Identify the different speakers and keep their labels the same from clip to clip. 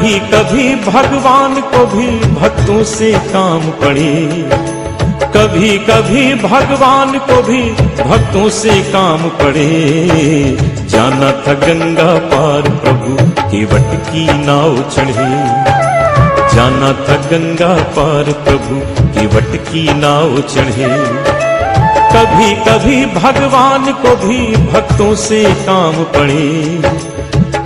Speaker 1: कभी कभी भगवान को भी भक्तों से काम पड़े, कभी कभी भगवान को भी भक्तों से काम पड़े। जाना था गंगा पार प्रभु केवट की नाव चढ़े, जाना था गंगा पार प्रभु केवट की नाव चढ़े। कभी कभी भगवान को भी भक्तों से काम पड़े,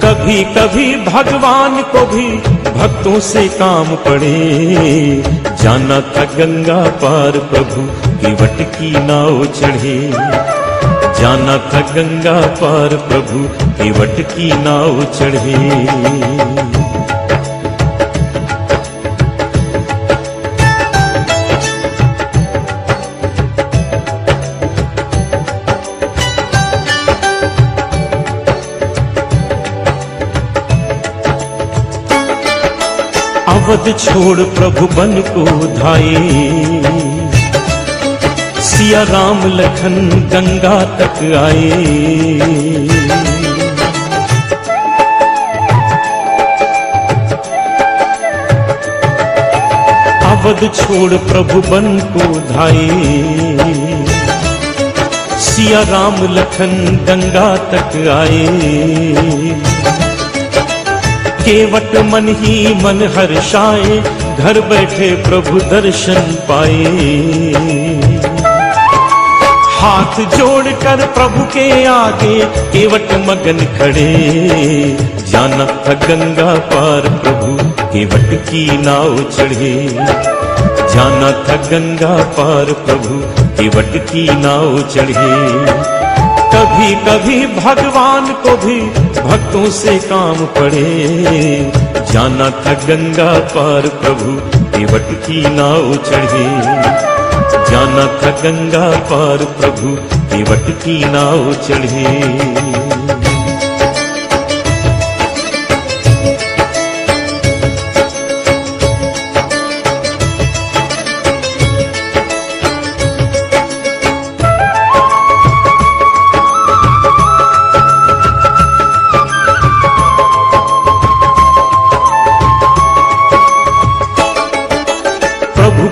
Speaker 1: कभी कभी भगवान को भी भक्तों से काम पड़े। जाना था गंगा पार प्रभु केवट की नाव चढ़े, जाना था गंगा पार प्रभु केवट की नाव चढ़े। अवध छोड़ प्रभु बन को धाये, सिया राम लखन गंगा तक आए। अवध छोड़ प्रभु बन को धाये, सिया राम लखन गंगा तक आए। केवट मन ही मन हर्षाए, घर बैठे प्रभु दर्शन पाए। हाथ जोड़कर प्रभु के आगे केवट मगन खड़े। जाना था गंगा पार प्रभु केवट की नाव चढ़े, जाना था गंगा पार प्रभु केवट की नाव चढ़े। कभी कभी भगवान को भी भक्तों से काम पड़े। जाना था गंगा पार प्रभु केवट की नाव चढ़े, जाना था गंगा पार प्रभु केवट की नाव चढ़े।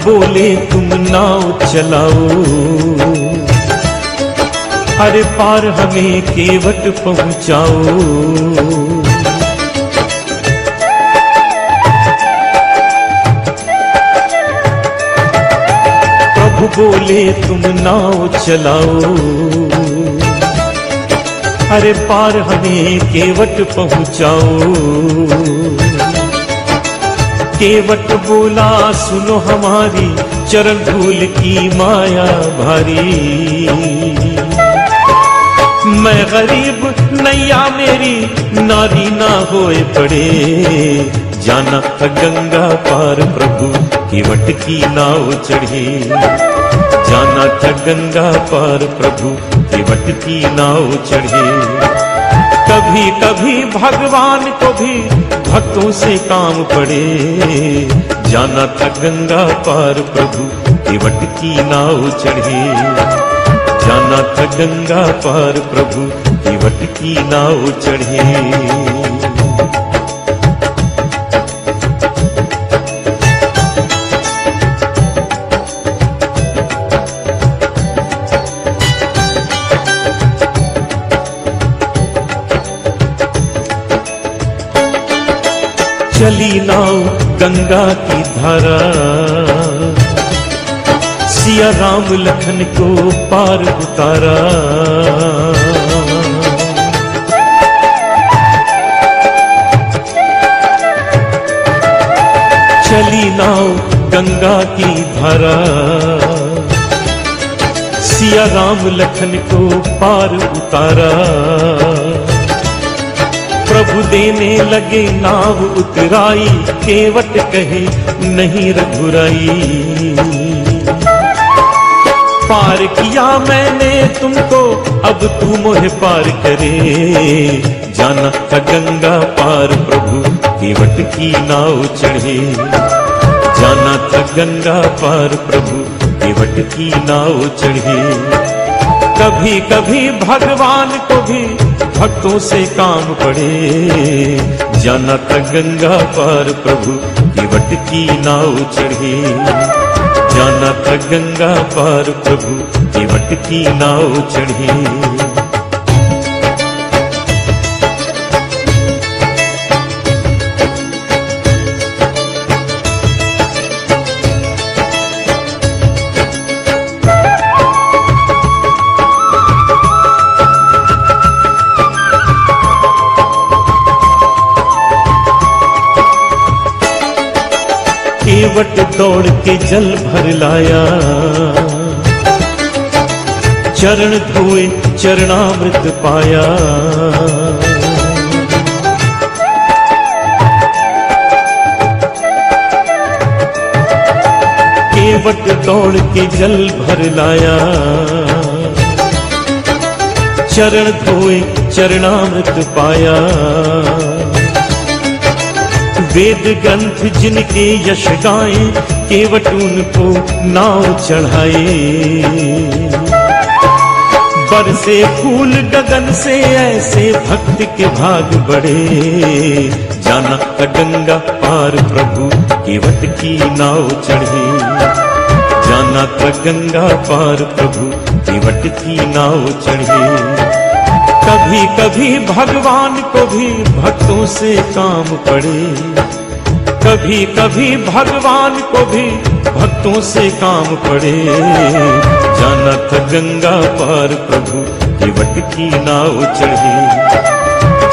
Speaker 1: बोले तुम नाव चलाओ, अरे पार हमें केवट पहुंचाओ। प्रभु बोले तुम नाव चलाओ, अरे पार हमें केवट पहुंचाओ। केवट बोला सुनो हमारी चरण धूल की माया भारी। मैं गरीब नैया मेरी नारी ना होए पड़े। जाना था गंगा पार प्रभु केवट की नाव चढ़े, जाना था गंगा पार प्रभु केवट की नाव चढ़े। कभी कभी भगवान को भी भक्तों से काम पड़े। जाना था गंगा पार प्रभु केवट की नाव चढ़े, जाना था गंगा पार प्रभु केवट की नाव चढ़े। चली नाव गंगा की धारा, सिया राम लखन को पार उतारा। चली नाव गंगा की धारा, सिया राम लखन को पार उतारा। प्रभु देने लगे नाव उतराई, केवट कहे नहीं रघुराई। पार किया मैंने तुमको अब तू मोहे पार करे। जाना था गंगा पार प्रभु केवट की नाव चढ़े, जाना था गंगा पार प्रभु केवट की नाव चढ़े। कभी कभी भगवान को भी भक्तों से काम पड़े। जाना था गंगा पार प्रभु केवट की नाव चढ़े। जाना था गंगा पार प्रभु केवट की नाव चढ़े। केवट दौड़ के जल भर लाया, चरण धोए चरणामृत पाया। केवट दौड़ के जल भर लाया, चरण धोए चरणामृत पाया। वेद ग्रंथ जिनके यश गाए, केवट उनको नाव चढ़ाए। बरसे फूल गगन से ऐसे भक्त के भाग बढ़े। जाना था गंगा पार प्रभु केवट की नाव चढ़े। जाना था गंगा पार प्रभु केवट की नाव चढ़े। कभी कभी भगवान को भी भक्तों से काम पड़े। कभी कभी भगवान को भी भक्तों से काम पड़े। जाना था गंगा पार प्रभु केवट की नाव चढ़े।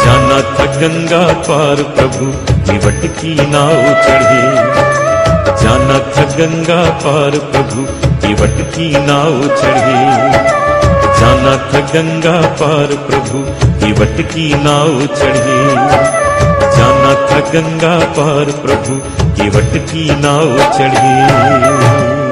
Speaker 1: जाना था गंगा पार प्रभु केवट की नाव चढ़े। जाना था गंगा पार प्रभु केवट की नाव चढ़े। जाना था गंगा पार प्रभु केवट की नाव चढ़े। जाना था गंगा पार प्रभु केवट की नाव चढ़े।